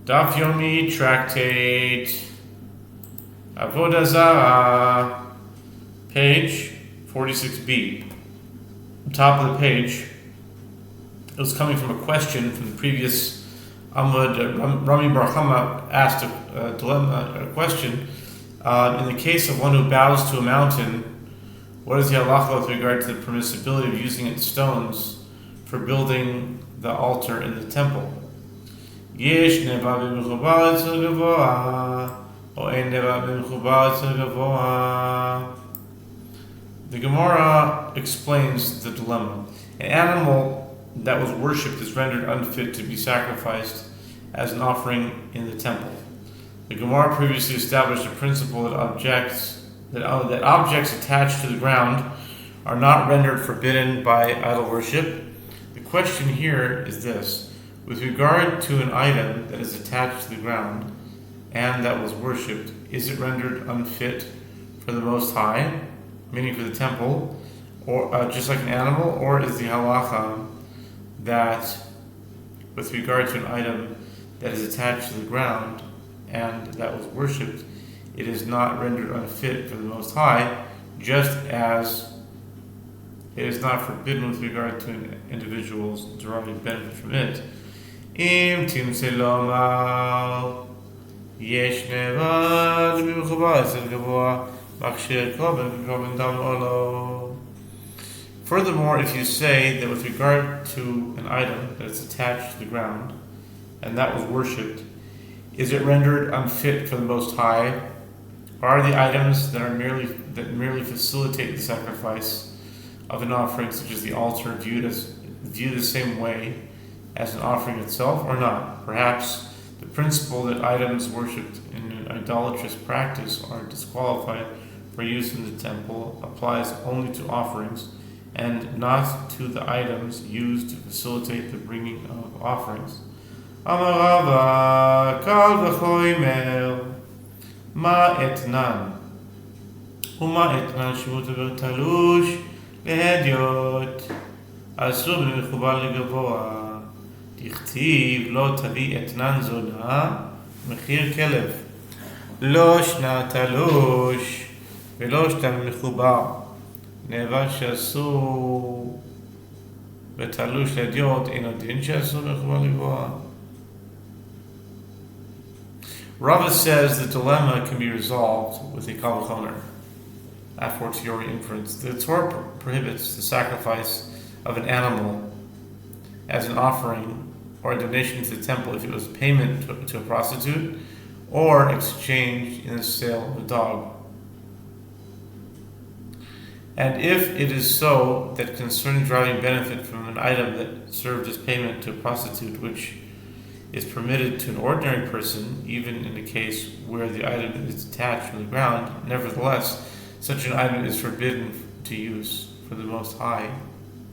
Daf Yomi Tractate Avodah Zarah, page 46b. Top of the page. It was coming from a question from the previous Amud. Rami Bar Chama asked a question. In the case of one who bows to a mountain, what is the halacha with regard to the permissibility of using its stones for building the altar in the temple? Yesh neva b'mechubar etzel gavoha, o ein neva b'mechubar etzel gavoha. The Gemara explains the dilemma. An animal that was worshipped is rendered unfit to be sacrificed as an offering in the temple. The Gemara previously established a principle that objects attached to the ground are not rendered forbidden by idol worship. The question here is this: with regard to an item that is attached to the ground and that was worshipped, is it rendered unfit for the Most High, meaning for the temple, or just like an animal, or is the halacha that with regard to an item that is attached to the ground and that was worshipped, it is not rendered unfit for the Most High, just as it is not forbidden with regard to an individual's deriving benefit from it? Im timse lomar yesh neva b'mechubar etzel gavoha machshir korban dam olo. Furthermore, if you say that with regard to an item that is attached to the ground and that was worshipped, is it rendered unfit for the Most High? Are the items that merely facilitate the sacrifice of an offering, such as the altar, viewed the same way as an offering itself, or not? Perhaps the principle that items worshipped in an idolatrous practice are disqualified for use in the temple applies only to offerings and not to the items used to facilitate the bringing of offerings. Amar Rava, kal v'choimer, ma etnan, u'ma etnan shemut talush lehediot, asur b'mechubar legavoha, dichtiv lo tavi etnan zona, mechir kelev, lo shna talush, velo shna mechubar, נאבד שאסור בתלוש לדיוט, אין הדין שאסור מחובר לגבוה. Rava says the dilemma can be resolved with a kal v'chomer, a fortiori inference. The Torah prohibits the sacrifice of an animal as an offering or a donation to the temple if it was payment to a prostitute or exchanged in the sale of a dog. And if it is so that concerning deriving benefit from an item that served as payment to a prostitute, which is permitted to an ordinary person, even in the case where the item is attached to the ground, nevertheless, such an item is forbidden to use for the Most High,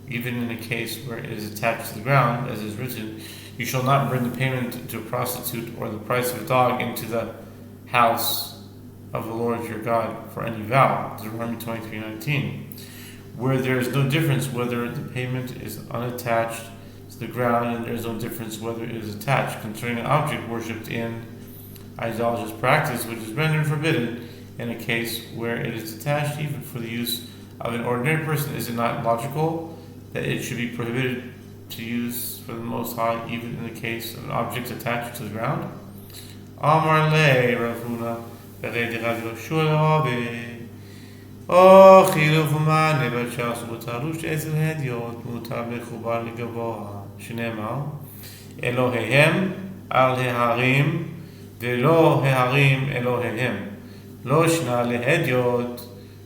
even in a case where it is attached to the ground, as is written, you shall not bring the payment to a prostitute or the price of a dog into the house of the Lord your God for any vow, Deuteronomy 23:19, where there is no difference whether the payment is unattached to the ground, and there is no difference whether it is attached, concerning an object worshipped in idolatrous practice, which is rendered forbidden in a case where it is attached even for the use of an ordinary person. Is it not logical that it should be prohibited to use for the Most High even in the case of an object attached to the ground? Amar le Rav Huna Bereid Rav Yehoshua l'Rabi, O chiluf u'ma nevad she'asu b'talush etzel hediot mutar mechubar legavoha, shenemar Elohehem al heharim ve'lo heharim Elohehem, lo shna lehediot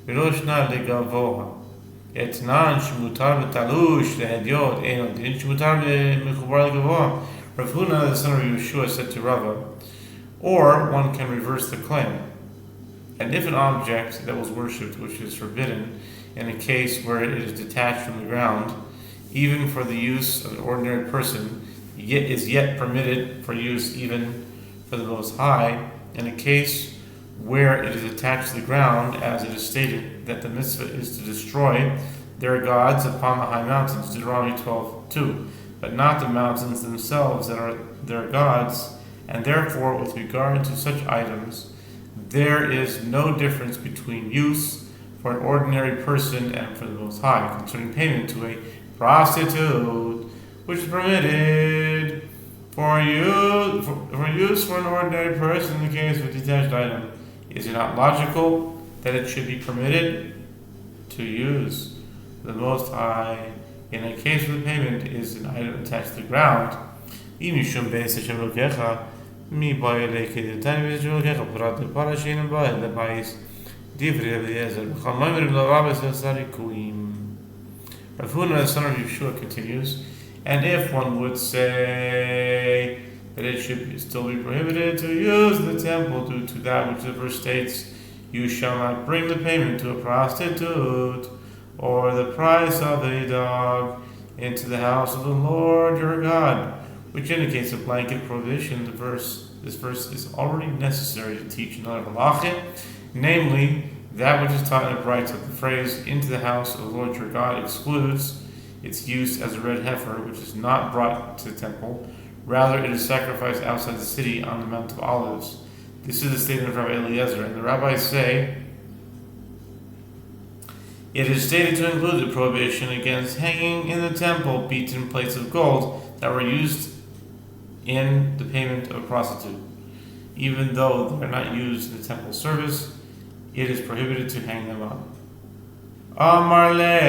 ve'lo shna legavoha, etnan shemutar b'talush lehediot ein odin shemutar mechubar legavoha. Rav Huna, the son of Yehoshua, said to Rava, or one can reverse the claim. And if an object that was worshipped, which is forbidden, in a case where it is detached from the ground, even for the use of an ordinary person, is yet permitted for use even for the Most High, in a case where it is attached to the ground, as it is stated that the mitzvah is to destroy their gods upon the high mountains, Deuteronomy 12:2, but not the mountains themselves that are their gods, and therefore with regard to such items, there is no difference between use for an ordinary person and for the Most High concerning payment to a prostitute, which is permitted for use for an ordinary person in the case of a detached item. Is it not logical that it should be permitted to use the Most High in a case where the payment is an item attached to the ground? Rav Huna, the son of Yehoshua, continues, and if one would say that it should still be prohibited to use the temple due to that which the verse states, you shall not bring the payment to a prostitute or the price of a dog into the house of the Lord your God, which indicates a blanket prohibition. This verse is already necessary to teach another halacha, namely that which is taught in the Brayta. The phrase "into the house of the Lord your God" excludes its use as a red heifer, which is not brought to the temple. Rather, it is sacrificed outside the city on the Mount of Olives. This is the statement of Rabbi Eliezer, and the rabbis say it is stated to include the prohibition against hanging in the temple beaten plates of gold that were used in the payment of a prostitute. Even though they are not used in the temple service, it is prohibited to hang them up. Amar le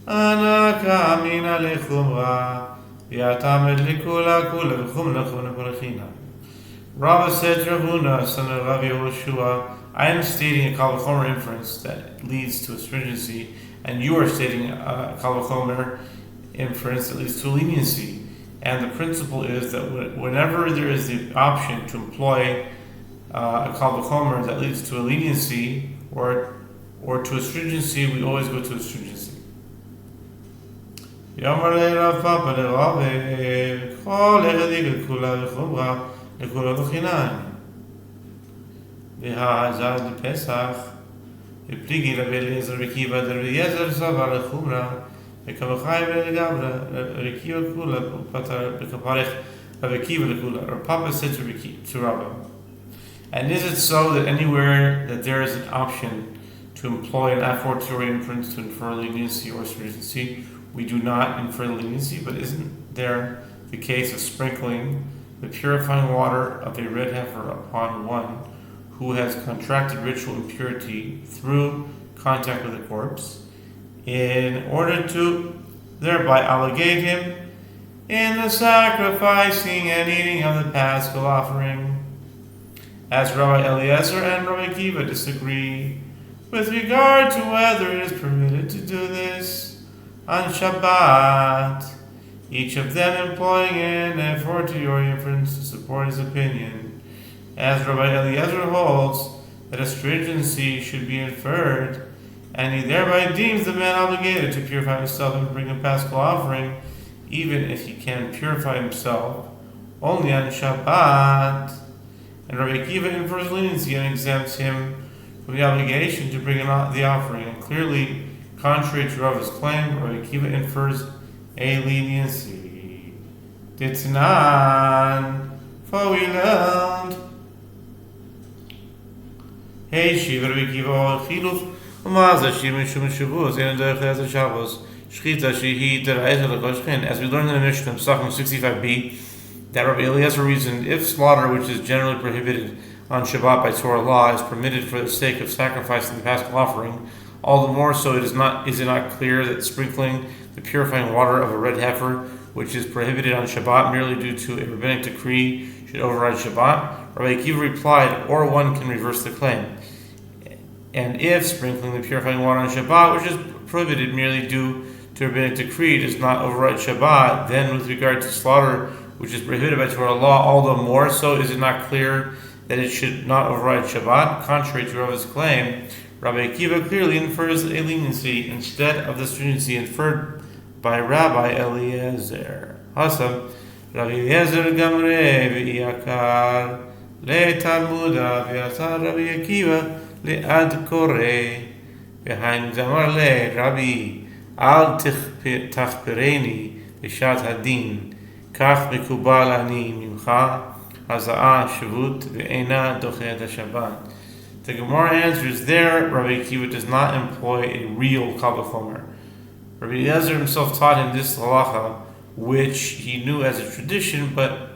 anaka amina lechumra yatamed likula kula v'chumna chumna parachina. Rava said to Rav Huna, son of Rav Yehoshua, I am stating a kal v'chomer inference that leads to a stringency, and you are stating a kal v'chomer inference that leads to a leniency. And the principle is that whenever there is the option to employ a kal v'chomer that leads to a leniency or to a stringency, we always go to a stringency. Yomar le Rav Papa le Rave kol echadi v'kula v'chumra lekula v'chinan v'ha'azad l'pesach v'pligi Rabbi Eliezer v'kiva der v'yezer sava l'chumra v'kavachai v'legavra v'kiva kula v'patar v'kaparech v'kiva l'kula. Or Papa said to Rabbi, and is it so that anywhere that there is an option to employ an a fortiori inference to infer leniency or stringency, we do not infer leniency? But isn't there the case of sprinkling the purifying water of a red heifer upon one who has contracted ritual impurity through contact with a corpse, in order to thereby obligate him in the sacrificing and eating of the paschal offering? As Rabbi Eliezer and Rabbi Akiva disagree with regard to whether it is permitted to do this on Shabbat, each of them employing an a fortiori inference to support his opinion. As Rabbi Eliezer holds that a stringency should be inferred, and he thereby deems the man obligated to purify himself and bring a paschal offering, even if he can purify himself only on Shabbat. And Rabbi Akiva infers leniency and exempts him from the obligation to bring the offering. And clearly, contrary to Rava's claim, Rabbi Akiva infers a leniency. Ditnan, for we learned. Hey, Shiva Rabbi Akiva, Chiluf, Umaza, Shimon, Shuman, Shavuz, and the Shabbos, Shchita, Shehi, Tera'ez, Lakoshkin. As we learned in the Mishnah, Psachim 65b, that Rabbi Eliezer reasoned, if slaughter, which is generally prohibited on Shabbat by Torah law, is permitted for the sake of sacrificing the paschal offering, all the more so is it not clear that sprinkling the purifying water of a red heifer, which is prohibited on Shabbat merely due to a rabbinic decree, should override Shabbat? Rabbi Akiva replied, or one can reverse the claim. And if sprinkling the purifying water on Shabbat, which is prohibited merely due to a rabbinic decree, does not override Shabbat, then with regard to slaughter, which is prohibited by Torah law, all the more so is it not clear that it should not override Shabbat? Contrary to Rava's claim, Rabbi Akiva clearly infers a leniency instead of the stringency inferred by Rabbi Eliezer. Hasam, Rabbi Eliezer gamre v'iyakar le Talmuda v'yasar Rabbi Akiva le ad kore v'hain zamar le Rabbi al tachpereni v'shat hadin. כך מקובל אני ממך Menucha, Haza'ah, Shavut, Ve'ena, Dochet HaShabbat. The Gemara answers there, Rabbi Akiva does not employ a real Kal V'chomer. Rabbi Eliezer himself taught him this halacha, which he knew as a tradition, but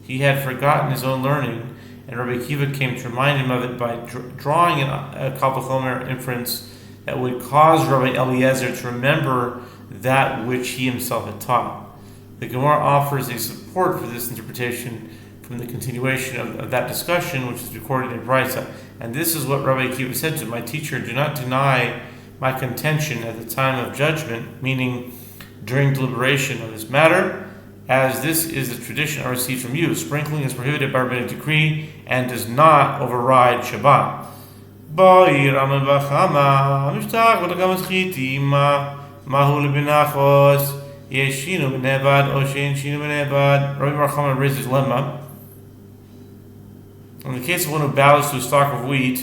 he had forgotten his own learning, and Rabbi Akiva came to remind him of it by drawing a Kal V'chomer inference that would cause Rabbi Eliezer to remember that which he himself had taught. The Gemara offers a support for this interpretation from the continuation of that discussion, which is recorded in Brisa. And this is what Rabbi Akiva said to my teacher: do not deny my contention at the time of judgment, meaning during deliberation of this matter, as this is the tradition I received from you. Sprinkling is prohibited by rabbinic decree and does not override Shabbat. Rabbi Bar Chama raises lemma. In the case of one who bows to a stalk of wheat,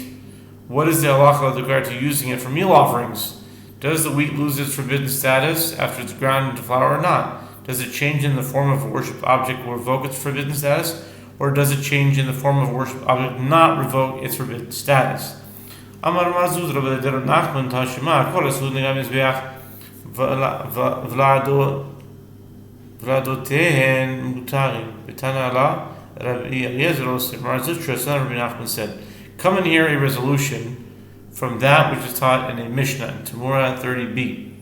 what is the halacha with regard to using it for meal offerings? Does the wheat lose its forbidden status after it's ground into flour or not? Does it change in the form of a worship object will revoke its forbidden status? Or does it change in the form of a worship object not revoke its forbidden status? Amar Mazuz Rabbi Nachman Tashima Kol Asud Negam Mizbeach Vladotehen Mutarim Betana Allah Rabbi Eliezer Marzutra son of Rabbi Nachman said, come and hear a resolution from that which is taught in a Mishnah in Tamura 30b.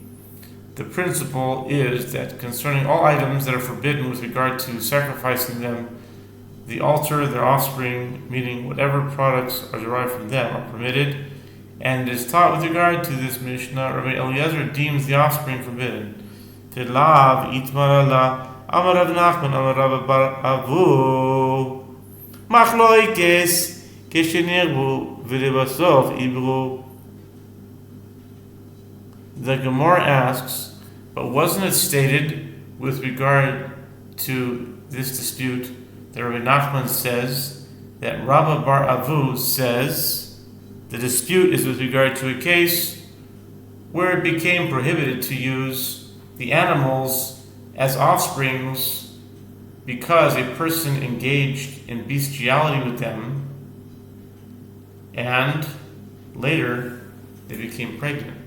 The principle is that concerning all items that are forbidden with regard to sacrificing them, the altar, their offspring, meaning whatever products are derived from them, are permitted, and it is taught with regard to this Mishnah, Rabbi Eliezer deems the offspring forbidden. Telav itmarala Amar Rav Nachman Amar Rav Bar Avu Machloikes Keshenirbu V'Lebasov Ibru. The Gemara asks, but wasn't it stated with regard to this dispute that Rabbi Nachman says that Rav Bar Avu says the dispute is with regard to a case where it became prohibited to use the animals as offsprings because a person engaged in bestiality with them and later they became pregnant.